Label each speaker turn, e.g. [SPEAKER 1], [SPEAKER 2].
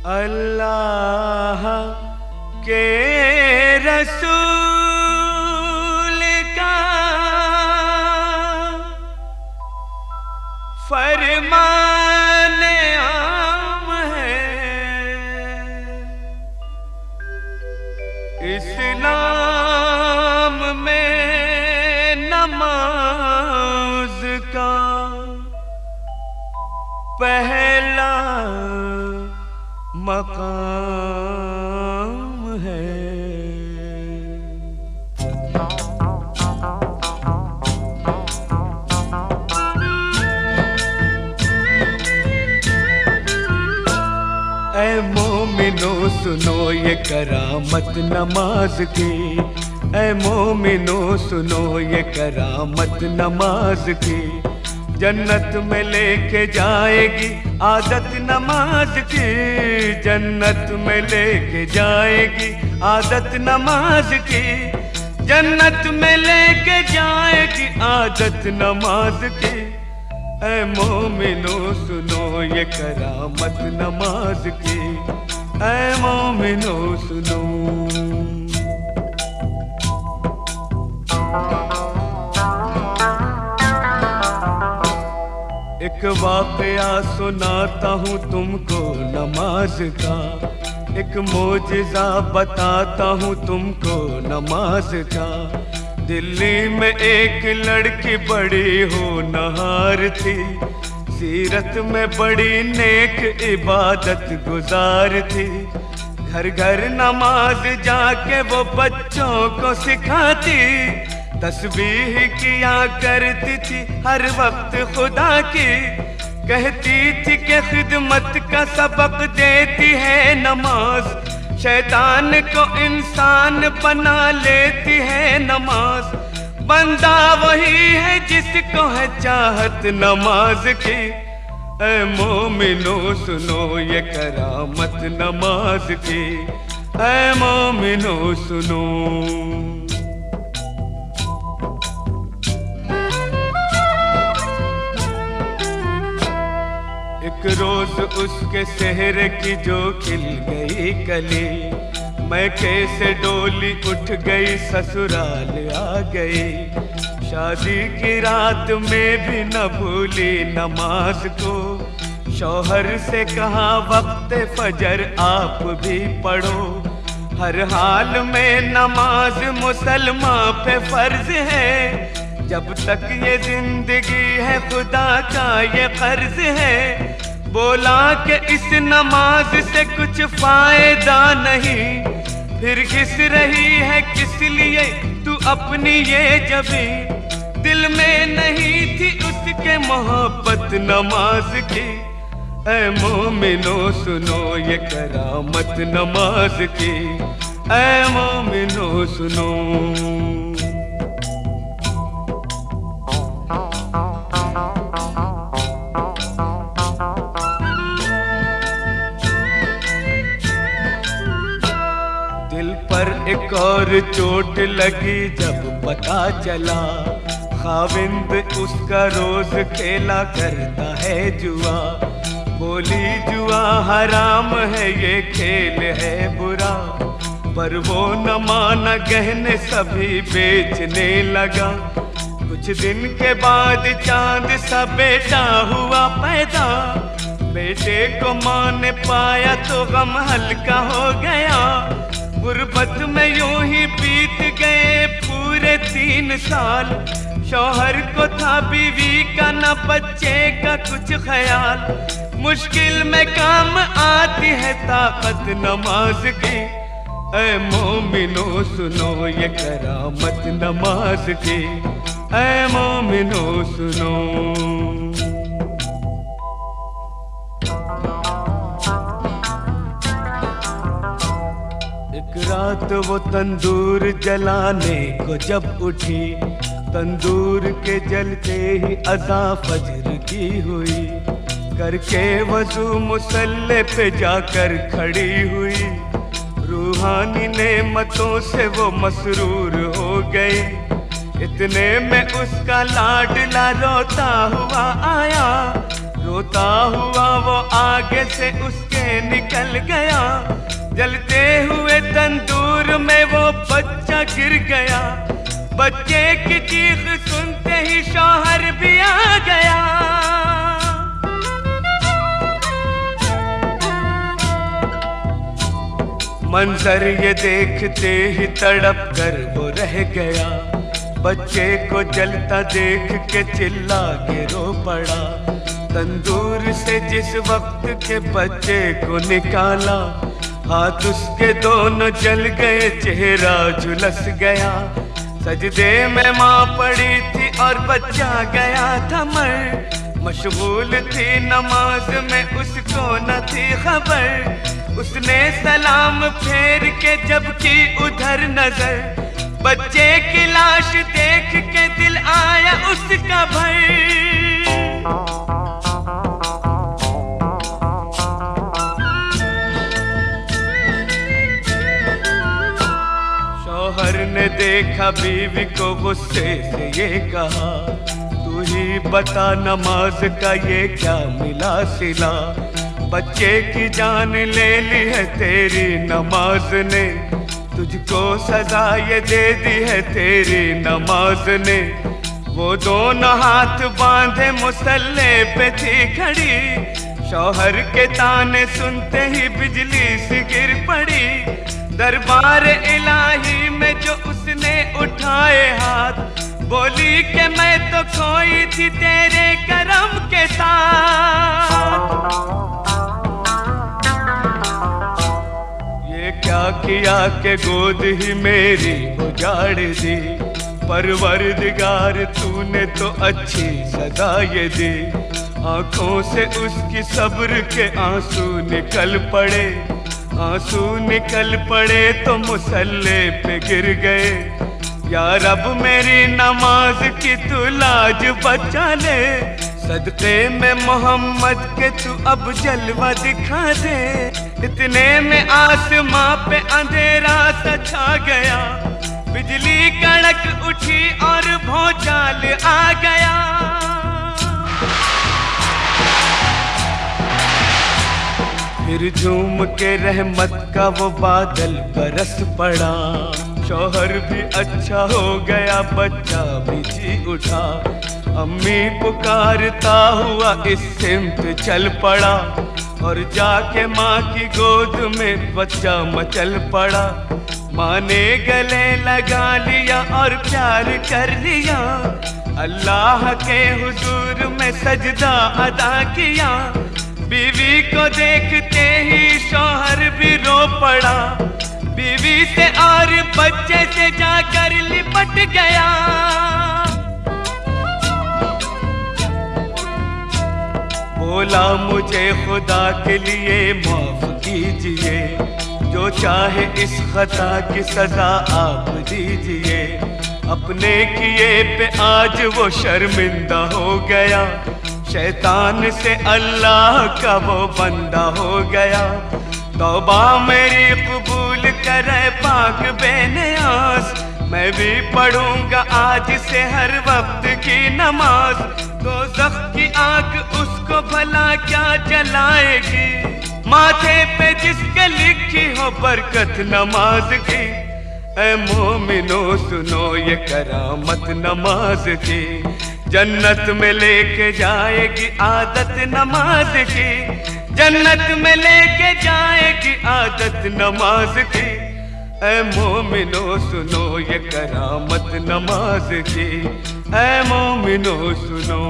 [SPEAKER 1] अल्लाह के रसूल का फरमान आम है, इस्लाम में नमाज का पहला मकाम है। ऐ मोमिनो सुनो ये करामत नमाज की, ऐ मोमिनो सुनो ये करामत नमाज की। जन्नत में लेके जाएगी आदत नमाज की, जन्नत में लेके जाएगी आदत नमाज की, जन्नत में लेके जाएगी आदत नमाज की। ऐ मोमिनो सुनो ये करामत नमाज की, ऐ मोमिनो सुनो। एक वाकया सुनाता हूँ तुमको नमाज का, एक मौजिज़ा बताता हूँ तुमको नमाज का। दिल्ली में एक लड़की बड़ी होनहार थी, सीरत में बड़ी नेक इबादत गुजार थी। घर घर नमाज जाके वो बच्चों को सिखाती, तस्बीह किया करती थी हर वक्त खुदा की। कहती थी कि खिदमत का सबक देती है नमाज, शैतान को इंसान बना लेती है नमाज। बंदा वही है जिसको है चाहत नमाज की। ऐ मोमिनो सुनो ये करामत नमाज की, ऐ मोमिनो सुनो। एक रोज उसके सेहरे की जो खिल गई कली, मैं कैसे डोली उठ गई ससुराल आ गई। शादी की रात में भी न भूली नमाज को, शौहर से कहा वक्त फजर आप भी पढ़ो। हर हाल में नमाज मुसलमान पे फर्ज है, जब तक ये जिंदगी है खुदा का ये कर्ज है। बोला कि इस नमाज से कुछ फायदा नहीं, फिर घिस रही है किस लिए तू अपनी ये जबी। दिल में नहीं थी उसके मोहब्बत नमाज की। ऐ मोमिनो सुनो ये करामत नमाज की, ऐ मोमिनो सुनो। दिल पर एक और चोट लगी जब पता चला, खाविंद उसका रोज खेला करता है जुआ। बोली जुआ हराम है ये खेल है बुरा, पर वो न माना गहने सभी बेचने लगा। कुछ दिन के बाद चांद सा बेटा हुआ पैदा, बेटे को मां ने पाया तो गम हल्का हो गया। गुर्बत में यूं ही बीत गए पूरे 3 साल, शौहर को था बीवी का न बच्चे का कुछ ख्याल। मुश्किल में काम आती है ताकत नमाज की। ऐ मोमिनो सुनो ये करामत नमाज की, ऐ मोमिनो सुनो। एक रात वो तंदूर जलाने को जब उठी, तंदूर के जलते ही अज़ा फजर की हुई। करके वज़ू मुसल्ले पे जाकर खड़ी हुई, रूहानी नेमतों से वो मसरूर हो गई। इतने में उसका लाडला रोता हुआ आया, रोता हुआ वो आगे से उसके निकल गया, जलते हुए तंदूर में वो बच्चा गिर गया। बच्चे की चीख सुनते ही शौहर भी आ गया। मंजर ये देखते ही तड़प कर वो रह गया। बच्चे को जलता देख के चिल्ला के रो पड़ा। तंदूर से जिस वक्त के बच्चे को निकाला, हाथ उसके दोनों जल गए, चेहरा झुलस गया। सजदे में माँ पड़ी थी और बच्चा गया था मर। मशगूल थी नमाज में, उसको न थी खबर। उसने सलाम फेर के जब की उधर नजर, बच्चे की लाश देख के दिल आया उसका भर। शौहर ने देखा बीवी को गुस्से से ये कहा, तू ही बता नमाज का ये क्या मिला सिला। बच्चे की जान ले ली है तेरी नमाज ने, तुझको सजा ये दे दी है तेरी नमाज ने। वो दोनों हाथ बांधे मुसल्ले पे थी खड़ी, शौहर के ताने सुनते ही बिजली सी गिर पड़ी। दरबार इलाही में जो उसने उठाए हाथ, बोली कि मैं तो खोई थी तेरे करम के साथ। क्या किया के गोद ही मेरी उजाड़ दी, परवरदिगार तूने तो अच्छी सजा ये दी। आंखों से उसकी सब्र के आंसू निकल पड़े, आंसू निकल पड़े तो मुसल्ले पे गिर गए। या रब मेरी नमाज की तू लाज बचा ले, सदक़े में मोहम्मद के तू अब जलवा दिखा दे। इतने में आसमां पे अंधेरा सा छा गया, बिजली कड़क उठी और भौचाल आ गया। फिर झूम के रहमत का वो बादल बरस पड़ा। शौहर भी अच्छा हो गया, बच्चा भी जी उठा। अम्मी पुकारता हुआ इस सिमत चल पड़ा, और जाके माँ की गोद में बच्चा मचल पड़ा। माँ ने गले लगा लिया और प्यार कर लिया, अल्लाह के हुजूर में सजदा अदा किया। बीवी को देखते ही शौहर भी रो पड़ा, बीवी से और बच्चे से जाकर लिपट गया। बोला मुझे खुदा के लिए माफ कीजिए, जो चाहे इस खता की सजा आप दीजिए। अपने किए पे आज वो शर्मिंदा हो गया, शैतान से अल्लाह का वो बंदा हो गया। तौबा मेरी कबूल करे पाक बेनियाज, मैं भी पढ़ूंगा आज से हर वक्त की नमाज। दोज़ख की आग उसको भला क्या जलाएगी, माथे पे जिसके लिखी हो बरकत नमाज की। ऐ मोमिनो सुनो ये करामत नमाज की, जन्नत में लेके जाएगी आदत नमाज की। जन्नत में लेके जाएगी आदत नमाज की। ऐ मोमिनो सुनो ये करामत नमाज की, ऐ मोमिनो सुनो।